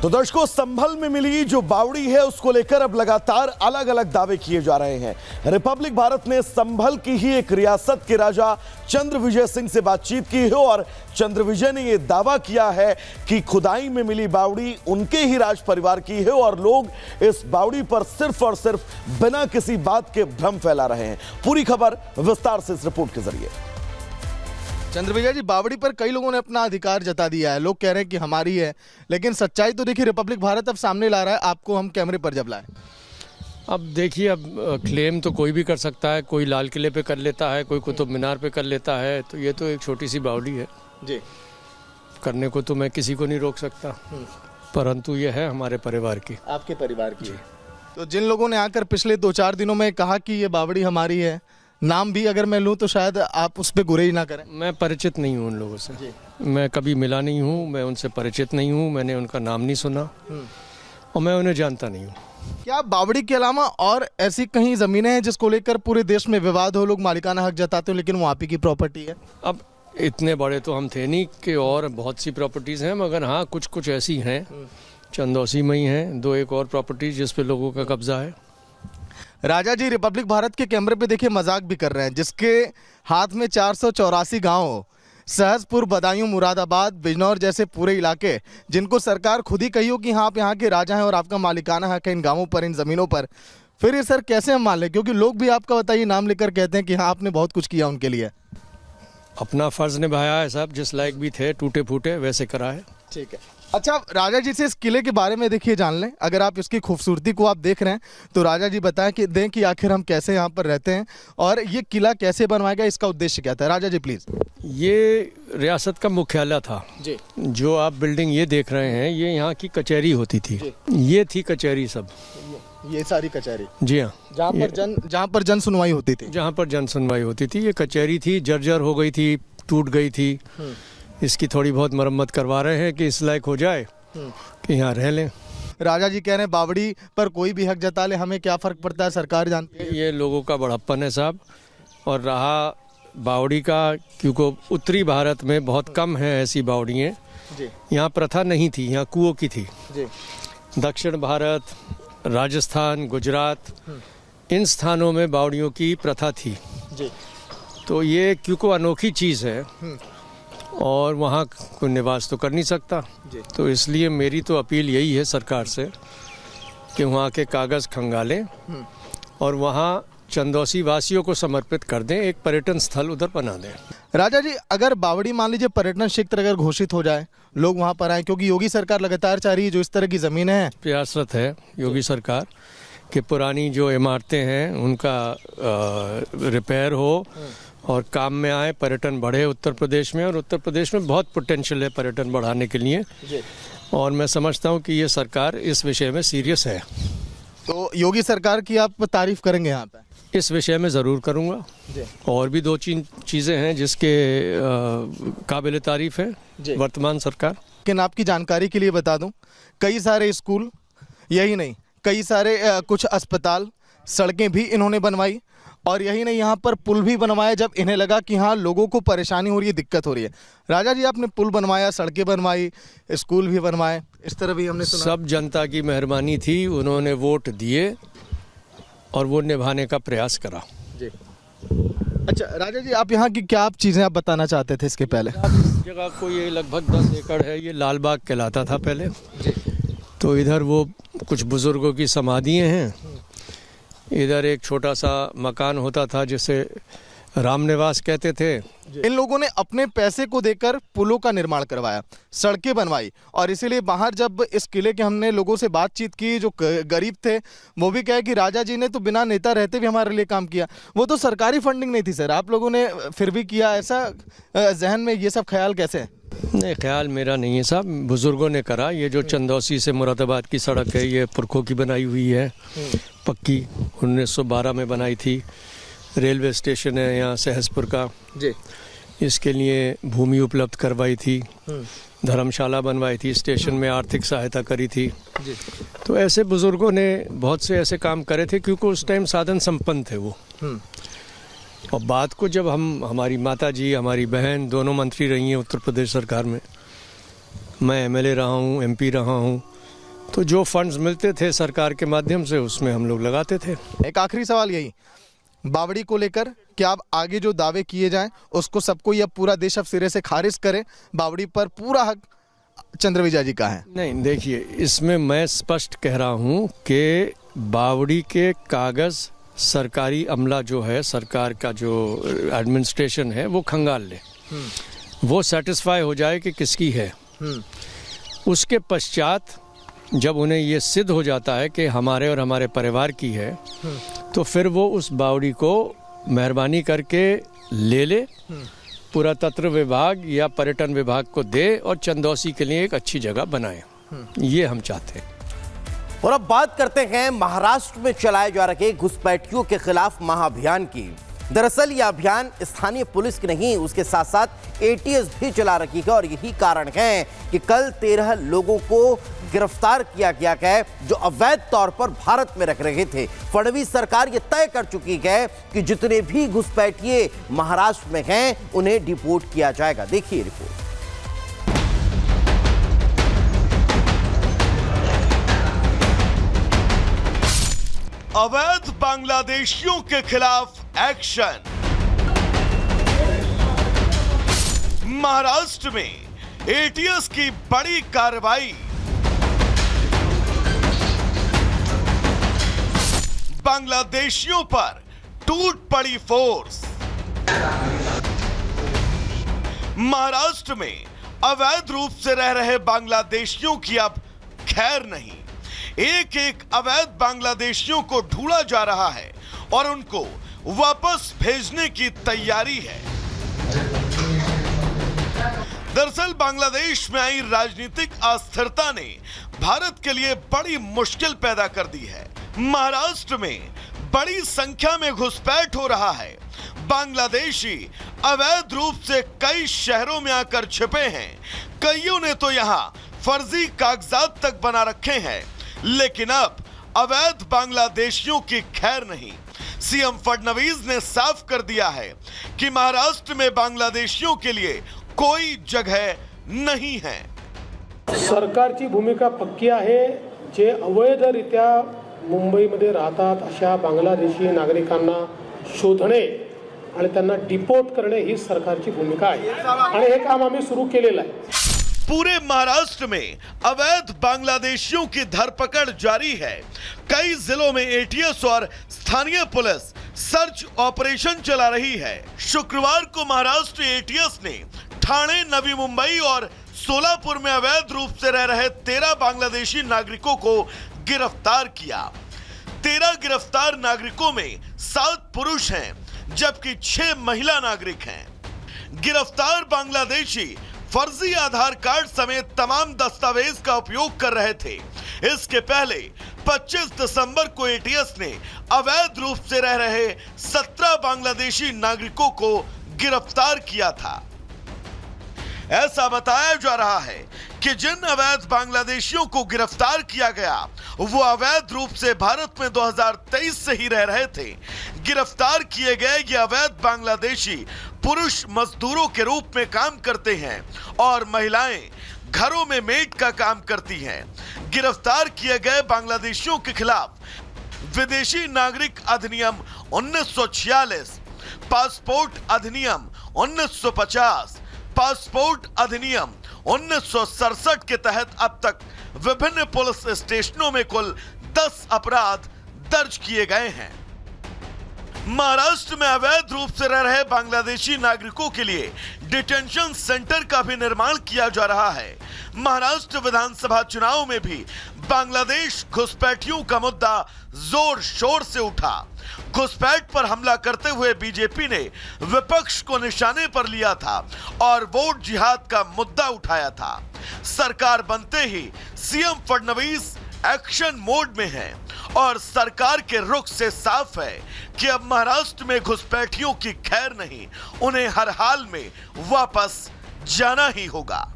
तो दर्शकों, संभल में मिली जो बावड़ी है उसको लेकर अब लगातार अलग अलग दावे किए जा रहे हैं। रिपब्लिक भारत ने संभल की ही एक रियासत के राजा चंद्रविजय सिंह से बातचीत की है और चंद्रविजय ने यह दावा किया है कि खुदाई में मिली बावड़ी उनके ही राज परिवार की है और लोग इस बावड़ी पर सिर्फ और सिर्फ बिना किसी बात के भ्रम फैला रहे हैं। पूरी खबर विस्तार से इस रिपोर्ट के जरिए। चंद्रविजय जी, बावड़ी पर कई लोगों ने अपना अधिकार जता दिया है। लोग कह रहे हैं कि हमारी है, लेकिन सच्चाई तो देखिए रिपब्लिक भारत अब सामने ला रहा है। आपको हम कैमरे पर जब लाए। अब देखिए, अब क्लेम तो कोई भी कर सकता है। कोई लाल किले पे कर लेता है, कोई कुतुब मीनार पे कर लेता है। तो ये तो एक छोटी सी बावड़ी है जी, करने को तो मैं किसी को नहीं रोक सकता, परंतु ये है हमारे परिवार की। आपके परिवार की। तो जिन लोगों ने आकर पिछले 2-4 दिनों में कहा कि ये बावड़ी हमारी है, नाम भी अगर मैं लूं तो शायद आप उस पर गुरेज ना करें। मैं परिचित नहीं हूं उन लोगों से, मैं कभी मिला नहीं हूं, मैं उनसे परिचित नहीं हूं, मैंने उनका नाम नहीं सुना और मैं उन्हें जानता नहीं हूं। क्या बावड़ी के अलावा और ऐसी कहीं जमीनें हैं जिसको लेकर पूरे देश में विवाद हो, लोग मालिकाना हक जताते हो, लेकिन वो आप ही की प्रॉपर्टी है? अब इतने बड़े तो हम थे नहीं कि और बहुत सी प्रॉपर्टीज़ हैं, मगर हाँ कुछ ऐसी हैं। चंदौसी में ही हैं 2 एक और प्रॉपर्टीज जिस पे लोगों का कब्जा है। राजा जी रिपब्लिक भारत के कैमरे पे देखिए मजाक भी कर रहे हैं, जिसके हाथ में 484 गांव, सहसपुर, बदायूं, मुरादाबाद, बिजनौर जैसे पूरे इलाके, जिनको सरकार खुद ही कही हो कि हाँ आप यहाँ के राजा हैं और आपका मालिकाना हक है इन गांवों पर, इन ज़मीनों पर। फिर ये सर कैसे हम मान लें, क्योंकि लोग भी आपका बताइए नाम लेकर कहते हैं कि हाँ आपने बहुत कुछ किया उनके लिए। अपना फ़र्ज़ निभाया है साहब, जिस लायक भी थे टूटे फूटे वैसे करा है। ठीक है। अच्छा, राजा जी से इस किले के बारे में देखिए जान लें। अगर आप इसकी खूबसूरती को आप देख रहे हैं तो राजा जी बताएं कि दें कि आखिर हम कैसे यहाँ पर रहते हैं और ये किला कैसे बनवाया गया, इसका उद्देश्य क्या था। राजा जी प्लीज। ये रियासत का मुख्यालय था जी। जो आप बिल्डिंग ये देख रहे हैं, ये यहाँ की कचहरी होती थी। ये थी कचहरी सब, ये सारी कचहरी। जी हाँ, जहाँ पर जन सुनवाई होती थी। जहाँ पर जन सुनवाई होती थी ये कचहरी थी। जर्जर हो गई थी, टूट गई थी। इसकी थोड़ी बहुत मरम्मत करवा रहे हैं कि इस लायक हो जाए कि यहाँ रह लें। राजा जी कह रहे हैं बावड़ी पर कोई भी हक जता ले, हमें क्या फ़र्क पड़ता है, सरकार जानती है। ये लोगों का बड़प्पन है साहब। और रहा बावड़ी का, क्योंकि उत्तरी भारत में बहुत कम है ऐसी बावड़ियाँ। यहाँ प्रथा नहीं थी, यहाँ कुओं की थी। दक्षिण भारत, राजस्थान, गुजरात, इन स्थानों में बावड़ियों की प्रथा थी। तो ये क्योंकि अनोखी चीज़ है और वहाँ कोई निवास तो कर नहीं सकता, तो इसलिए मेरी तो अपील यही है सरकार से कि वहाँ के कागज़ खंगालें और वहाँ चंदौसी वासियों को समर्पित कर दें, एक पर्यटन स्थल उधर बना दें। राजा जी, अगर बावड़ी मान लीजिए पर्यटन क्षेत्र अगर घोषित हो जाए, लोग वहाँ पर आए, क्योंकि योगी सरकार लगातार चाह रही है जो इस तरह की ज़मीनें हैं। प्रयासरत है योगी सरकार कि पुरानी जो इमारतें हैं उनका रिपेयर हो और काम में आए, पर्यटन बढ़े उत्तर प्रदेश में। और उत्तर प्रदेश में बहुत पोटेंशियल है पर्यटन बढ़ाने के लिए और मैं समझता हूँ कि ये सरकार इस विषय में सीरियस है। तो योगी सरकार की आप तारीफ करेंगे यहाँ पे? इस विषय में ज़रूर करूँगा। और भी 2-3 चीज़ें हैं जिसके काबिल तारीफ है वर्तमान सरकार। लेकिन आपकी जानकारी के लिए बता दूँ, कई सारे स्कूल, यही नहीं कई सारे कुछ अस्पताल, सड़कें भी इन्होंने बनवाई और यही नहीं यहाँ पर पुल भी बनवाया जब इन्हें लगा कि हाँ लोगों को परेशानी हो रही है, दिक्कत हो रही है। राजा जी आपने पुल बनवाया, सड़कें बनवाई, स्कूल भी बनवाए, इस तरह भी हमने सुना। सब जनता की मेहरबानी थी, उन्होंने वोट दिए और वो निभाने का प्रयास करा। जी। अच्छा राजा जी, आप यहाँ की क्या आप चीज़ें आप बताना चाहते थे इसके पहले? इस जगह को ये लगभग 10 एकड़ है, ये लाल बाग कहलाता था पहले। तो इधर वो कुछ बुजुर्गों की समाधियाँ हैं, इधर एक छोटा सा मकान होता था जिसे राम निवास कहते थे। इन लोगों ने अपने पैसे को देकर पुलों का निर्माण करवाया, सड़कें बनवाई और इसीलिए बाहर जब इस किले के हमने लोगों से बातचीत की, जो गरीब थे वो भी कहे कि राजा जी ने तो बिना नेता रहते भी हमारे लिए काम किया। वो तो सरकारी फंडिंग नहीं थी सर, आप लोगों ने फिर भी किया, ऐसा जहन में ये सब ख्याल कैसे है? नहीं, ख्याल मेरा नहीं है साहब, बुजुर्गों ने करा। ये जो चंदौसी से मुरादाबाद की सड़क है ये पुरखों की बनाई हुई है, पक्की 1912 में बनाई थी। रेलवे स्टेशन है यहाँ सहसपुर का जी, इसके लिए भूमि उपलब्ध करवाई थी, धर्मशाला बनवाई थी, स्टेशन में आर्थिक सहायता करी थी जी। तो ऐसे बुजुर्गों ने बहुत से ऐसे काम करे थे क्योंकि उस टाइम साधन संपन्न थे वो। और बात को जब हमारी माता जी, हमारी बहन दोनों मंत्री रही हैं उत्तर प्रदेश सरकार में, मैं एमएलए रहा हूँ, एमपी रहा हूँ, तो जो फंड्स मिलते थे सरकार के माध्यम से उसमें हम लोग लगाते थे। एक आखिरी सवाल यही, बावड़ी को लेकर क्या अब आगे जो दावे किए जाएं उसको सबको ये पूरा देश अब सिरे से खारिज करे, बावड़ी पर पूरा हक चंद्रविजय जी का है? नहीं, देखिए, इसमें मैं स्पष्ट कह रहा हूँ कि बावड़ी के कागज़ सरकारी अमला जो है, सरकार का जो एडमिनिस्ट्रेशन है, वो खंगाल ले, वो सेटिस्फाई हो जाए कि किसकी है। उसके पश्चात जब उन्हें ये सिद्ध हो जाता है कि हमारे और हमारे परिवार की है, तो फिर वो उस बावड़ी को मेहरबानी करके ले पुरातत्व विभाग या पर्यटन विभाग को दे और चंदौसी के लिए एक अच्छी जगह बनाए। ये हम चाहते हैं। और अब बात करते हैं महाराष्ट्र में चलाए जा रहे घुसपैठियों के खिलाफ महाअभियान की। दरअसल यह अभियान स्थानीय पुलिस की नहीं, उसके साथ साथ एटीएस भी चला रही है और यही कारण है कि कल 13 लोगों को गिरफ्तार किया गया है जो अवैध तौर पर भारत में रख रहे थे। फडणवीस सरकार यह तय कर चुकी है कि जितने भी घुसपैठिए महाराष्ट्र में हैं उन्हें डिपोर्ट किया जाएगा। देखिए रिपोर्ट। अवैध बांग्लादेशियों के खिलाफ एक्शन। महाराष्ट्र में एटीएस की बड़ी कार्रवाई। बांग्लादेशियों पर टूट पड़ी फोर्स। महाराष्ट्र में अवैध रूप से रह रहे बांग्लादेशियों की अब खैर नहीं। एक एक अवैध बांग्लादेशियों को ढूंढा जा रहा है और उनको वापस भेजने की तैयारी है। दरअसल बांग्लादेश में आई राजनीतिक अस्थिरता ने भारत के लिए बड़ी मुश्किल पैदा कर दी है। महाराष्ट्र में बड़ी संख्या में घुसपैठ हो रहा है। बांग्लादेशी अवैध रूप से कई शहरों में आकर छिपे हैं। कईयों ने तो यहां फर्जी कागजात तक बना रखे हैं, लेकिन अब अवैध बांग्लादेशियों की खैर नहीं। सीएम फडणवीस ने साफ कर दिया है कि महाराष्ट्र में बांग्लादेशियों के लिए कोई जगह नहीं है। सरकारची भूमिका पक्की आहे। जे अवैधरित्या मुंबईमध्ये राहतात अशा बांगलादेशी नागरिकांना शोधणे आणि त्यांना डिपोर्ट करणे ही सरकारची भूमिका आहे आणि हे काम आम्ही सुरू केलेलं आहे। पूरे महाराष्ट्र में अवैध बांग्लादेशियों की धरपकड़ जारी है। कई जिलों में एटीएस और स्थानीय पुलिस सर्च ऑपरेशन चला रही है। शुक्रवार को महाराष्ट्र एटीएस ने ठाणे, नवी मुंबई और सोलापुर में अवैध रूप से रह रहे 13 बांग्लादेशी नागरिकों को गिरफ्तार किया। 13 गिरफ्तार नागरिकों में 7 पुरुष हैं जबकि 6 महिला नागरिक हैं। गिरफ्तार बांग्लादेशी फर्जी आधार कार्ड समेत तमाम दस्तावेज का उपयोग कर रहे थे। इसके पहले 25 दिसंबर को एटीएस ने अवैध रूप से रह रहे 17 बांग्लादेशी नागरिकों को गिरफ्तार किया था। ऐसा बताया जा रहा है कि जिन अवैध बांग्लादेशियों को गिरफ्तार किया गया वो अवैध रूप से भारत में 2023 से ही रह रहे थे। गिरफ्तार किए गए ये अवैध बांग्लादेशी पुरुष मजदूरों के रूप में काम करते हैं और महिलाएं घरों में मेड का काम करती हैं। गिरफ्तार किए गए बांग्लादेशियों के खिलाफ विदेशी नागरिक अधिनियम 1946, पासपोर्ट अधिनियम 1950, पासपोर्ट अधिनियम 1967 के तहत अब तक विभिन्न पुलिस स्टेशनों में कुल 10 अपराध दर्ज किए गए हैं। महाराष्ट्र में अवैध रूप से रह रहे बांग्लादेशी नागरिकों के लिए डिटेंशन सेंटर का भी निर्माण किया जा रहा है। महाराष्ट्र विधानसभा चुनाव में भी बांग्लादेश घुसपैठियों का मुद्दा जोर शोर से उठा। घुसपैठ पर हमला करते हुए बीजेपी ने विपक्ष को निशाने पर लिया था और वोट जिहाद का मुद्दा उठाया था। सरकार बनते ही सीएम फडणवीस एक्शन मोड में है और सरकार के रुख से साफ है कि अब महाराष्ट्र में घुसपैठियों की खैर नहीं, उन्हें हर हाल में वापस जाना ही होगा।